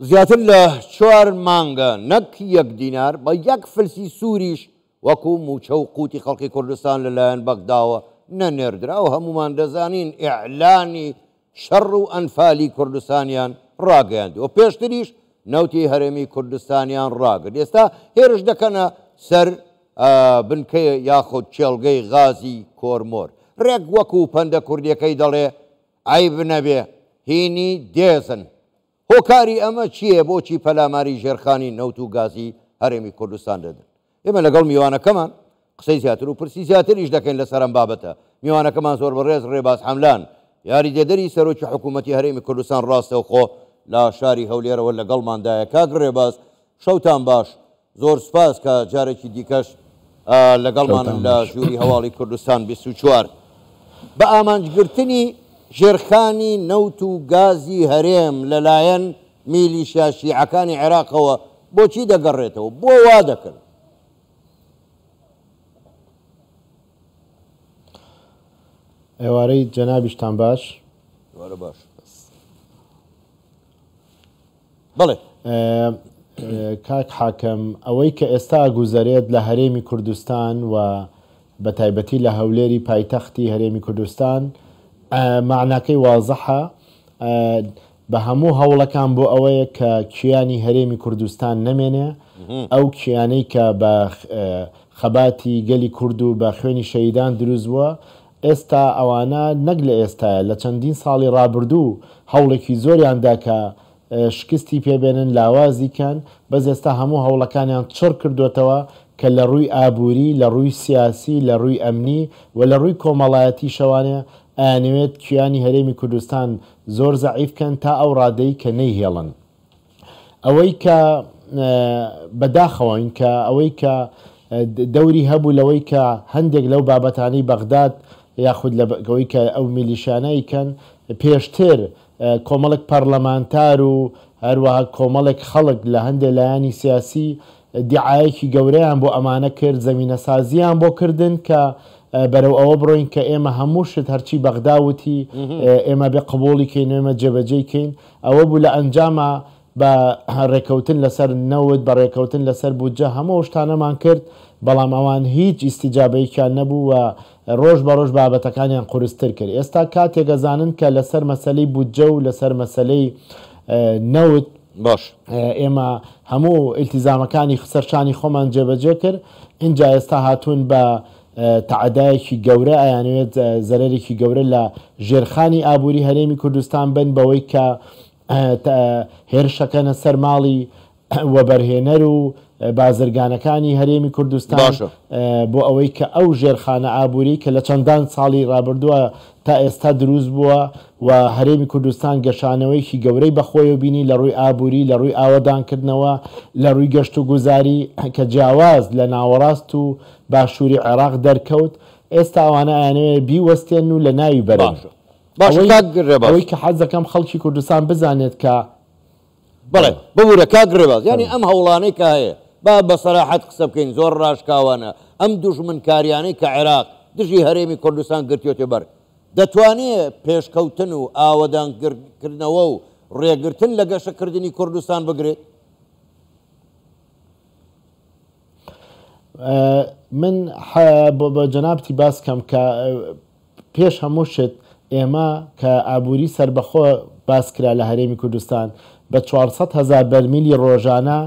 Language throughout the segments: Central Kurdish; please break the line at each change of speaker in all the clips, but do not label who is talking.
زیاتر لە 4 مانگە نەک 1 دینار بە 1 فلسی سووریش وەکو موچە و قوتی خەڵکی کوردستان لەلایەن بەغداوە نەنێردراوە. هەمومان دەزانین ئیعلانی شەڕ و ئەنفالی کوردستانیان ڕاگەیاندەوە. پێشتریش نەوتی هەرێمی کوردستانیان ڕاگرت. ئێستا هێرش دەکەنە سەر بنکەیە یاخود چێڵگەی غازی کۆرمۆر. ڕێک وەکو پەندە کوردیەکەی دەڵێ عیب نەبێ هینی دێزن. هۆکاری ئەمە چییە؟ بۆچی پەلاماری ژێرخانی نەوت و گازی هەرێمی کوردستان دەدەن؟ ئێمە لەگەڵ میوانەکەمان قسەی زیاتر و پرسی زیاتریش دەکەین لەسەر ئەم بابەتە. میوانەکەمان زۆر بەڕێز ڕێباز حەملان یاریدەدەری سەرۆکی حکوومەتی هەرێمی کوردستان ڕاستەوخۆ لە شاری هەولێرەوە لەگەڵماندایە. کاک ڕێباز شەوتان باش، زۆر سپاس کە جارێکی دیکەش لەگەڵمانن لە ژووری هەواڵی کوردستان 24. بە ئامانجگرتنی ژێرخانی نەوت و گازی هەرێم لەلایەن میلیشیا شیعەکانی عێراقەوە بۆچی دەگەڕێتەوە؟ بۆ وا دەکەن؟
ئێوارەی جەنابیشتان باش.
باش بڵێ
کاک حاکەم، ئەوەی کە ئێستا گوزارێت لە هەرێمی کوردستان و بە تایبەتی لە هەولێری پایتەختی هەرێمی کوردستان معناکەی وازەحە بە هەموو هەوڵەکان بۆ ئەوەیە کە کیانی هەرێمی کوردستان نەمێنێ، ئەو کیانەی کە بە خەباتی گەلی کورد و بە خوێنی شەیدان دروست بووە ئێستا ئەوانە نەک لە ئێستاە لە چەندین ساڵی ڕابردوو هەوڵێکی زۆریاندا کە شکستی پێبێنن لاوازیکەن، بەس ئێستا هەموو هەوڵەکانیان چڕ کردوێتەوە کە لە ڕووی ئابووری، لە ڕووی سیاسی، لە ڕووی ئەمنی و لە ڕووی کۆمەڵایەتی شەوانە ئەیانوێت کیانی هەرێمی کوردستان زۆر زەعیفکەن تا ئەو ڕادەی کە نەیهێڵن. ئەوەی کە بەداخەوەین کە ئەوەی کە دەوری هەبوو لەوەی کە هەندێک لەو بابەتانەی بەغداد یاخود لەوەی کە ئەو میلیشانەیکەن پێشتر کۆمەڵک پەرلەمانتار و هەروەها کۆمەڵێک خەڵک لە هەندێک لایانی سیاسی دیعایەکی گەورەیان بۆ ئەمانە کرد، زەمینە سازیان بۆ کردن کە بەرەو ئەوە بڕۆین کە ئێمە هەموو شت هەرچی بەغداوتی ئێمە بێ قبوڵی کەین، ئێمە جێبەجێ کەین. ئەوە بوو لە ئەنجامە بە ڕێکەوتن لەسەر نەوت، بە ڕێکەوتن لەسەر بودجە هەموو شتانەمان کرد، بەڵام ئەوان هیچ ئیستیجابەیەکیان نەبوو و ڕۆژ بە ڕۆژ بابەتەکانیان قورستر کرد. ئێستا کاتێک ئەزانن کە لەسەر مەسەلەی بودجە و لەسەر مەسەلەی نەوت
باش
ئێمە هەموو ئیلتیزامەکانی سەرشانی خۆمان جێبەجێ کرد، اینجا ئێستا هاتوون بە تعدایەکی گەورە ئەیانوێت زەرەرێکی گەورە لە ژێرخانی ئابووری هەرێمی کوردستان بن بەوەی کە هێرشەکەنە سەر ماڵی وەبەرهێنەر و بازرگانەکانی هەرێمی کوردستان بۆ ئەوەی کە ئەو ژێرخانە ئابووری کە لە چەندان ساڵی ڕابردووە تا ئێستا دروست بووە و هەرێمی کوردستان گەشانەوەیکی گەورەی بەخۆی و بینی لە ڕووی ئابووری، لە ڕووی ئاوەدانکردنەوە، لە ڕووی گەشت و گوزاری کە جیاواز لە ناوەڕاست و باشووری عێراق دەرکەوت، ئێستا ئەوانە ئەیانەوێت بیوەستێن و لە ناوی بەرن. ئەوەی کە حەز دەکەم خەڵکی کوردستان بزانێت کە
بڵێ ببوورە کاک ڕێباز، یعنی ئەم هەوڵانەی کە هەیە با بە سەراحەت قسە بکەین، زۆر ڕاشکاوانە ئەم دوژمنکاریانەی کە عێراق دژی هەرێمی کوردستان گرتوێتە بەر، دەتوانێت پێشکەوتن و ئاوەدانکردنەوە و ڕێگرتن لە گەشەکردنی کوردستان بگرێت؟
من بە جەنابەتی باسکەم کە پێش هەموو شت ئێمە کە ئابووری سربەخۆ باسکرا لە هەرێمی کوردستان بە 400,000 بەرمیلی ڕۆژانە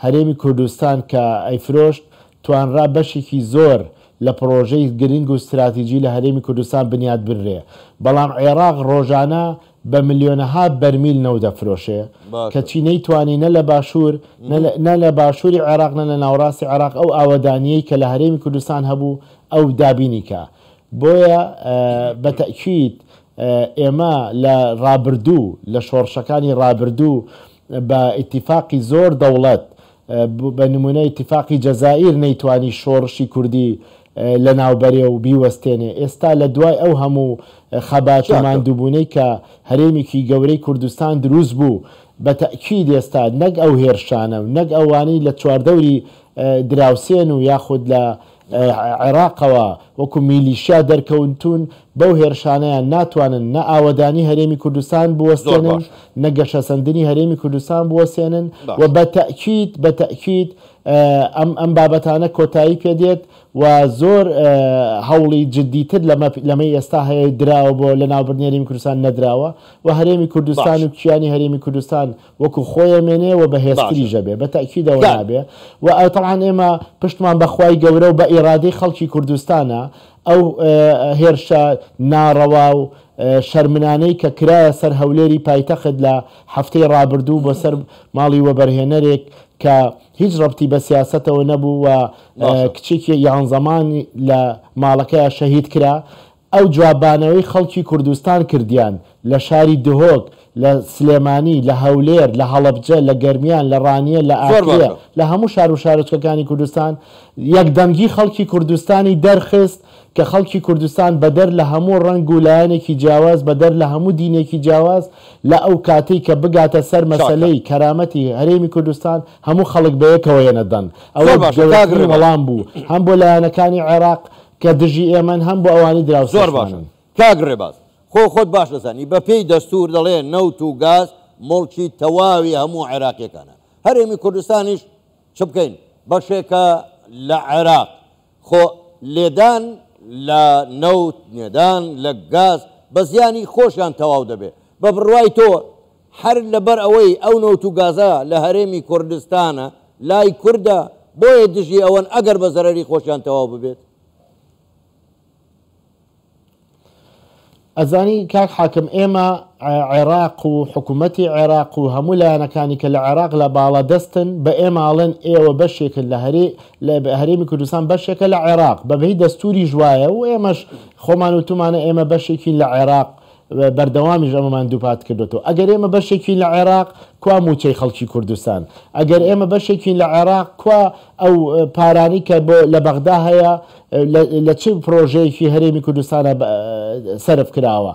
هەرێمی کوردستان کە ئەیفرۆشت توانرا بەشێکی زۆر لە پرۆژەی گرنگ و استراتیژی لە هەرێمی کوردستان بنیاد بنرێ، بەڵام عێراق ڕۆژانە بە ملیۆنەها بەرمیل نەوت دەفرۆشێ کەچی نەیتوانی نە لە باشوور نە لە باشووری عێراق نە لە ناوەڕاستی عێراق ئەو ئاوەدانیەی کە لە هەرێمی کوردستان هەبوو ئەو دابینیکە. بۆیە بە تەکید ئێمە لە ڕابردوو لە شۆڕشەکانی ڕابردوو بە ئیتیفاقی زۆر دەوڵەت بە نمونە ئیتیفاقی جەزائیر نەیتوانی شۆڕشی کوردی لە ناوبەرێ و بیوەستێنێ. ئێستا لە دوای ئەو هەموو خەبات و ماندووبوونەی کە هەرێمێکی گەورەی کوردستان دروست بوو بە تەکید ئێستا نەک ئەو هێرشانە و نەک ئەوانەی لە چواردەوری دراوسێن و یاخود لە عێراقەوە وەکو میلیشیا دەرکەوتون بەو هێرشانەیان ناتوانن نە ئاوەدانی هەرێمی کوردستان بوەستێنن نە گەشەسەندنی هەرێمی کوردستان بوەستێنن و بەتەکید ئەم بابەتانە کۆتایی پێدێت و زۆر هەوڵی جددیتر لەمەی ئێستا هەیە دراوە بۆ لە ناوبردنی هەرێمی کوردستان نەدراوە و هەرێمی کوردستان و کیانی هەرێمی کوردستان وەکو خۆی مێنێ و بەهێزتری ژەبێ بەتەکیدەوە نابێ و ئەوتەعاان ئێمە پشتمان بەخوای گەورە و بە ئیرادەی خەڵکی کوردستانە ئەو هێرشە ناڕەوا و شەرمنانەی کە کرایە سەر هەولێری پایتەخت لە هەفتەی ڕابردوو بۆ سەر ماڵی وەبەرهێنەرێک کە هیچ ڕەبتی بە سیاسەتەوە نەبوو و کچێکی یان زەمانی لە ماڵەکەیە شەهید کرا ئەو جوابانەوەی خەڵکی کوردستان کردیان لە شاری دهۆک لە سلێمانی لە هەولێر لە هەڵەبجە لە گەرمیان لە ڕانیە لە ئاکرە لە هەموو شار و شارۆچکەکانی کوردستان یەکدەنگی خەڵکی کوردستانی دەرخست کە خەڵکی کوردستان بەدەر لە هەموو ڕنگ و لایەنێکی جیاواز بەدەر لە هەموو دینێکی جیاواز لە ئەو کاتەی کە بگاتە سەر مەسەلەی کەرامەتی هەرێمی کوردستان هەموو خەڵک بەیەکەوە ێنەدەن ئەوە وەڵام بوو هەم بۆ لایەنەکانی عێراق کە دژی ئێمن هەم بۆ ئەوانی دراو
زۆر باشن کاگڕێباز خۆت باش دەزانی بە پێی دەستور دەڵێ نەوت و گاز مڵکی تەواوی هەموو عێراقیەکانە هەرێمی کوردستانیش چ بکەین بەشێکە لە عێراق خۆ لێدان لە نەوت نێدان لە گاز بە زیانی خۆشیان تەواو دەبێت بە بڕوای تۆ هەر لەبەر ئەوەی ئەو نەوت و گازە لە هەرێمی کوردستانە لای کووردە بۆیە دژی ئەوەن ئەگەر بە زەرەری خۆشیان تەواو ببێت
ئەزانی کاک حاکم ئێمە عێراق و حکوومەتی عێراق و هەموو لایەنەکانی کە لە عێراق لە باڵا دەستن بە ئێماڵێن ئێوە بەشێکن لە هەرێمی کوردستان بەشێکە لە عێراق بەبێی دەستوری ژوایە و ئێمەش خۆمان و تومانە ئێمە بەشێکین لە عێراق بەردەوامیش ئەمەمان دووپات کردوەوە ئەگەر ئێمە بەشێکین لە عێراق کوا موچەی خەڵکی کوردستان ئەگەر ئێمە بەشێکین لە عێراق کوا ئەو پارانی کە بۆ لە بەغدا هەیە لە چ پرۆژەیەکی هەرێمی کوردستانە سەرف کراوە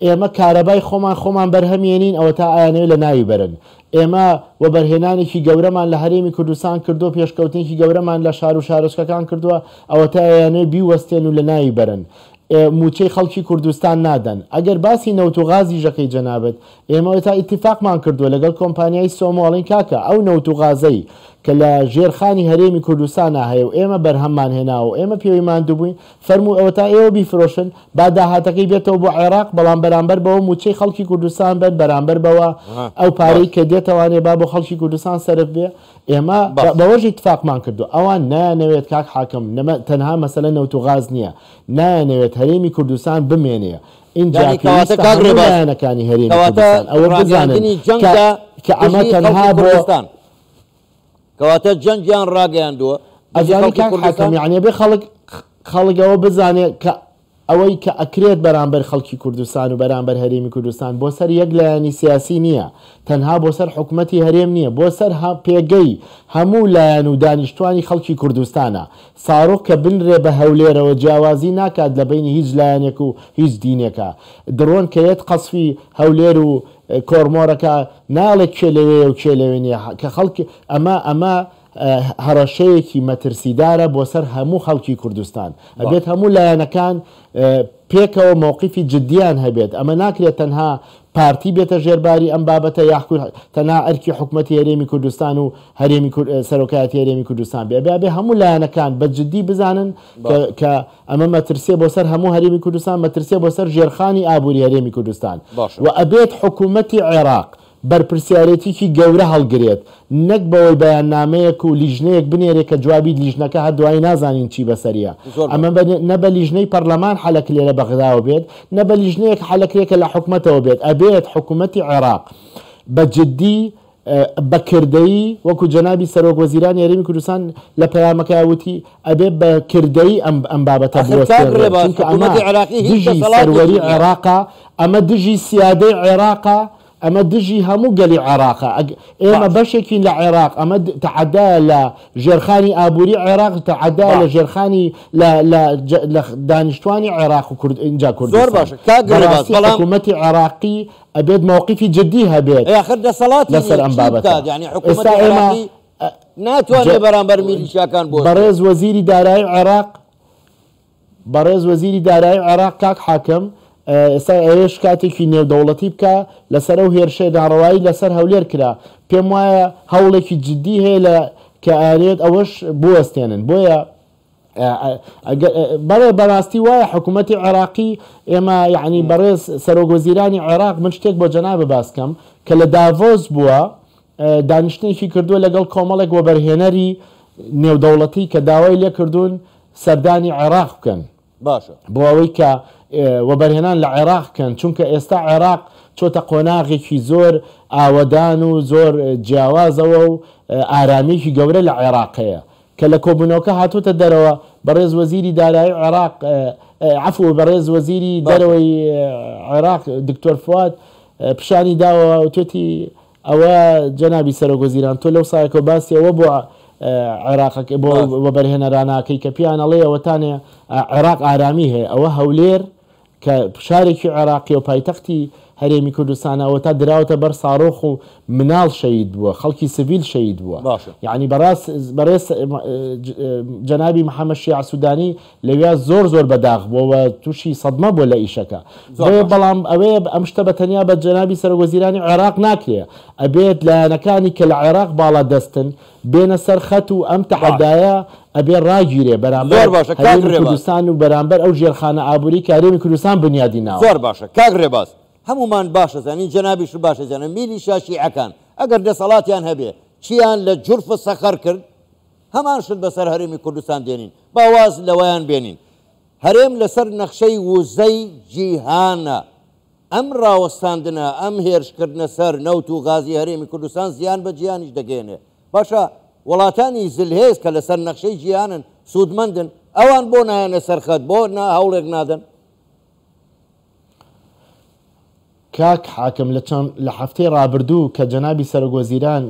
ئێمە کارەبای خۆمان بەرهەمێنین ئەوە تا ئایانەوە لە ناوی بەرن ئێمە وەبەرهێنانێکی گەورەمان لە هەرێمی کوردستان کردو پێشکەوتنێکی گەورەمان لە شار و شارۆچکەکان کردووە ئەوە تا ئایانەوە بیوەستێن و لە ناوی بەرن موچەی خەڵکی کوردستان نادەن ئەگەر باسی نەوت و غازی ژەکەی جەنابەت ئێمە تا ئیتیفاقمان کردووە لەگەڵ کۆمپانیای سۆمۆڵین کاکە ئەو نەوت و غازەی کە لە ژێرخانی هەرێمی کوردستان هەیە و ئێمە بەرهەممان هێناوە ئێمە پێوەیمان دووبووین فەرموو ئەوە تا ئێوە بیفرۆشن با داهاتەکەی بێتەوە بۆ عێراق بەڵام بەرامبەر بەوە موچەی خەڵکی کوردستان بێت بەرامبەر بەوە ئەو پارەی کە دێتەوانێ با بۆ خەڵکی کوردستان سەرف بێ ئێمە بەوەژی اتفاقمان کردو ئەوان نایانەوێت کاک حاکم تەنها مەسەلە نەوت و غاز نییە نایانەوێت هەرێمی کوردستان بمێنێ اینجا کەواتەکانی هەرێمی کوردستان ئەوە بزانن کە ئەمە تەنها بۆ کەواتە
جەنگیان ڕاگەیاندووە
ئەزانی کاک حاکم یعنی بێ خەڵکەوە بزانێت کە ئەوەی کە ئەکرێت بەرامبەر خەڵکی کوردستان و بەرامبەر هەرێمی کوردستان بۆ سەر یەک لایەنی سیاسی نییە تەنها بۆ سەر حکوومەتی هەرێم نییە بۆ سەر پێگەی هەموو لایەن و دانیشتوانی خەڵکی کوردستانە ساڕۆک کە بنرێ بە هەولێرەوە جیاوازی ناکات لە بینی هیچ لایەنێک و هیچ دینێکە درۆن کە یەت قەسفی هەولێر و کۆرمۆرەکە ناڵێک کێ لەوێ و کێ لەوێ نیە کە خەڵکی ئەمە هەڕەشەیەکی مەترسیدارە بۆ سەر هەموو خەڵکی کوردستان ئەبێت هەموو لایەنەکان پێکەوە مووقیفی جددیان هەبێت ئەمە ناکرێت تەنها پارتی بێتە ژێرباری ئەم بابەتە یاخود تەنها ئەرکی حکوومەتی هەرێمی کوردستان و هەرێمی سەرۆکایەتی هەرێمی کوردستان بێ هەموو لایەنەکان بە جددی بزانن کە ئەمە مەترسیە بۆ سەر هەموو هەرێمی کوردستان مەترسیە بۆ سەر ژێرخانی ئابووری هەرێمی کوردستان و ئەبێت حکوومەتی عێراق بەرپرسیارەتێکی گەورە هەڵگرێت نەک بەوەی بەیاننامەیەک و لیژنەیەک بنێرێت کە جوابی لیژنەکە هەردوای نازانین چی بەسەریە ئەمە نە بە لیژنەی پەرلەمان حەلەک لێرە بەغداوە بێت نە بە لیژنەیەک حەلەکرێکە لە حکوومەتەوە بێت ئەبێت حکوومەتی عێراق بە جددی بەکردەیی وەکو جەنابی سەرۆک وەزیرانی هەرێمی کوردستان لە پەیامەکەوتی ئەبێت بە کردەی ئەم بابەتە دژی سەروەری عێراقا ئەمە دژی سیادەی عێراقا ئەمە دژی هەموو گەلی عێراقە ئێمە بەشێکین لە عێراق ئەمە تەعەدا لە ژێرخانی ئابووری عێراق تەعەدا لە ژێرخانی لە دانیشتوانی عێراق و اینجا کوردستان حکوومەتی عێراقی ئەبێت مووقیفی جددی هەبێت لەسەر ئەم بابەتە
ئێستا ئێمە ناتوانێت بەرامبەر میلیشیاکان بۆ
بەڕێز وەزیری دارایی عێراق کاک حاکم ئێستا ئێش کاتێکی نێودەوڵەتی بکە لەسەر ئەو هێرشەی داڕەوایی لەسەر هەولێر کرا پێم وایە هەوڵێکی جددی هەیە کە ئارێت ئەوەش بوەستێنن بۆیە بەڕاستی وایە حکوومەتی عێراقی ئێمە یعنی بەڕێز سەرۆکوەزیرانی عێراق من شتێک بۆ جەنابە باسکەم کە لە داڤۆس بووە دانیشتێکی کردووە لەگەڵ کۆمەڵێک وەبەرهێنەری نێودەوڵەتی کە داوای لێ کردوون سەردانی عێراق بکەن
باشە
بۆ ئەوەی کە وەبەرهێنان لە عێراق بکەن چونکە ئێستا عێراق چۆتە قۆناغێکی زۆر ئاوەدان و زۆر جیاوازەوە و ئارامێکی گەورە لە عێراقەیە کە لە کۆبوونەوەکە هاتووتە دەرەوە بەڕێز وەزیری دارایی عێراق عفو بەڕێز وەزیری دەرەوەی عێراق دکتۆر فواد پیشانی داوە و توێتی ئەوە جەنابی سەرۆکوەزیران تۆ لەو سایەکە باسی ئەوە بۆ عێراقەکە بۆ وەبەرهێنەراناکەی کە پیان ئەڵێ ئەوەتانێ عێراق ئارامی هەیە ئەوە هەولێر کە شارێکی عێراقی و پایتەختی هەرێمی کوردستانەوە تا دراوەتە بەر ساڕۆخ و مناڵ شەید بووە خەڵکی سڤیل شەید بووە یعنی بەڕێز جەنابی محەممەد شیع سوودانی لەوێ زۆر بەداغ بووە تووشی سەدمە بۆ لە ئیشەکە بەڵام ئەوەیە ئەم شتە بەتەنیا بە جەنابی سەرۆکوەزیرانی عێراق ناکرێ ئەبێت لایەنەکانی کە لە عێراق باڵا دەستن بێنە سەر خەت و ئەم تەحەدایە ئەبێ ڕاگیرێ بەرامبەر کوردستان و بەرامبەر ئەو ژێرخانە ئابووری کە هەرێمی کوردستان بنیادی ناوە
زۆر باشە کاک ڕێباز هەمومان باشە زانین جەنابیش باشە زانە میلی شیعەکان ئەگەر دەسەڵاتیان هەبێ چیان لە جورفە سەخەر کرد هەمان شت بەسەر هەرێمی کوردستان دێنین باواز لەوەیان بێنین هەرێم لەسەر نەخشەی وزەی جیهانە ئەم ڕاوەستاندنە ئەم هێرشکردنە سەر نەوت و غازی هەرێمی کوردستان زیان بە جیهانیش دەگەێنێ باشە وڵاتانی زلهێز کە لەسەر نەخشەی جیهانن سوودمەندن ئەوان بۆ نایەنە سەرخەت بۆ هەوڵێک نادەن
کاک حاکم لە هەفتەی ڕابردوو کە جەنابی سەرۆکوەزیران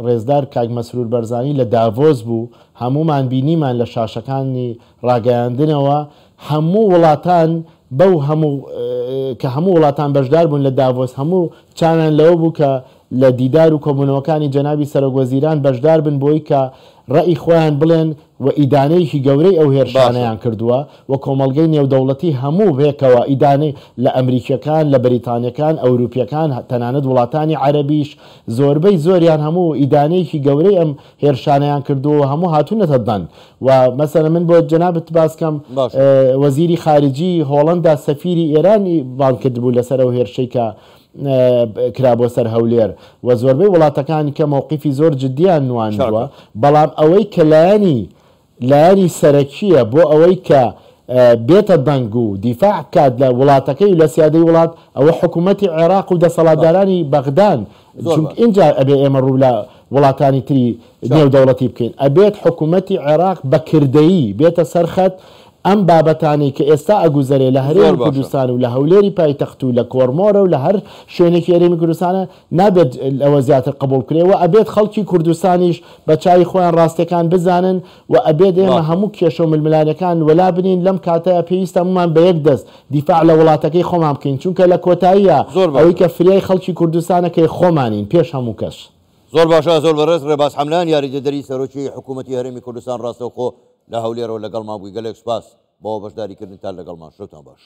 ڕێزدار کاک مەسرور بەرزانی لە داڤۆس بوو هەمومان بینیمان لە شاشەکانی ڕاگەیاندنەوە هەموو وڵاتان بەو کە هەموو وڵاتان بەشدار بوون لە داڤۆس هەموو چانیان لەوە بوو کە لە دیدار و کۆبوونەوەکانی جەنابی سەرۆکوەزیران بەشدار بن بۆی کە ڕەئی خۆیان بڵێن و ئیدانەیەکی گەورەی ئەو هێرشانەیان کردووە و کۆمەڵگەی نێودەوڵەتی هەموو بێکەوە ئیدانەی لە ئەمریکیەکان لە بەریتانیەکان ئەوروپیەکان تەنانەت وڵاتانی عەرەبیش زۆربەی زۆریان هەموو ئیدانەیەکی گەورەی ئەم هێرشانەیان کردووە هەموو هاتوونەتە دەن و مەسەلەن من بۆ جەنابت باسکەم وەزیری خارجی هۆڵەندا سەفیری ئێرانی بانکرد بوو لەسەر ئەو هێرشەی کە کرابۆ سەر هەولێر و زۆربەی وڵاتەکانی کە مووقیفی زۆر جددیان نواندووە بەڵام ئەوەی کە لایانی سەرەکیە بۆ ئەوەی کە بێتە دەنگ و دیفاع بکات لە وڵاتەکەی و لە سیادەی وڵات ئەوە حکوومەتی عێراق و دەسەڵاتدارانی بەغدان چونکە اینجا ئەبێ ئێمە ڕوو لە وڵاتانی تری نێودەوڵەتی بکەین ئەبێت حکوومەتی عێراق بەکردەیی بێتە سەرخەت ئەم بابەتانی کە ئێستا ئەگوزەرێ لە هەرێمی کوردستان و لە هەولێری پایتەخت و لە کۆرمۆرە و لە هەر شوێنێکی هەرێمی کوردستانە نابێت ئەوە زیاتر قبول کرێەوە ئەبێت خەڵکی کوردستانیش بە چاوی خۆیان ڕاستیەکان بزانن و ئەبێت ئێمە هەموو کێشە و ململانەکان وەلا بنین لەم کاتەیە پێویستە هەموومان بە یەک دەست دیفاع لە وڵاتەکەی خۆمان بکەین چونکە لە کۆتاییە ئەوەی کە فریای خەڵکی کوردستانەکەی خۆمانین پێش هەموو کەس
زۆر باشە زۆر بەڕێز ڕێباز حەملان یاریدەدەری سەرۆکی حکوومەتی هەرێمی کوردستان ڕاستەوخۆ لە هەولێرەوە لەگەڵ ما بووی گەلێک سوپاس بۆ بەشداریکردن تا لەگەڵمان شتان باش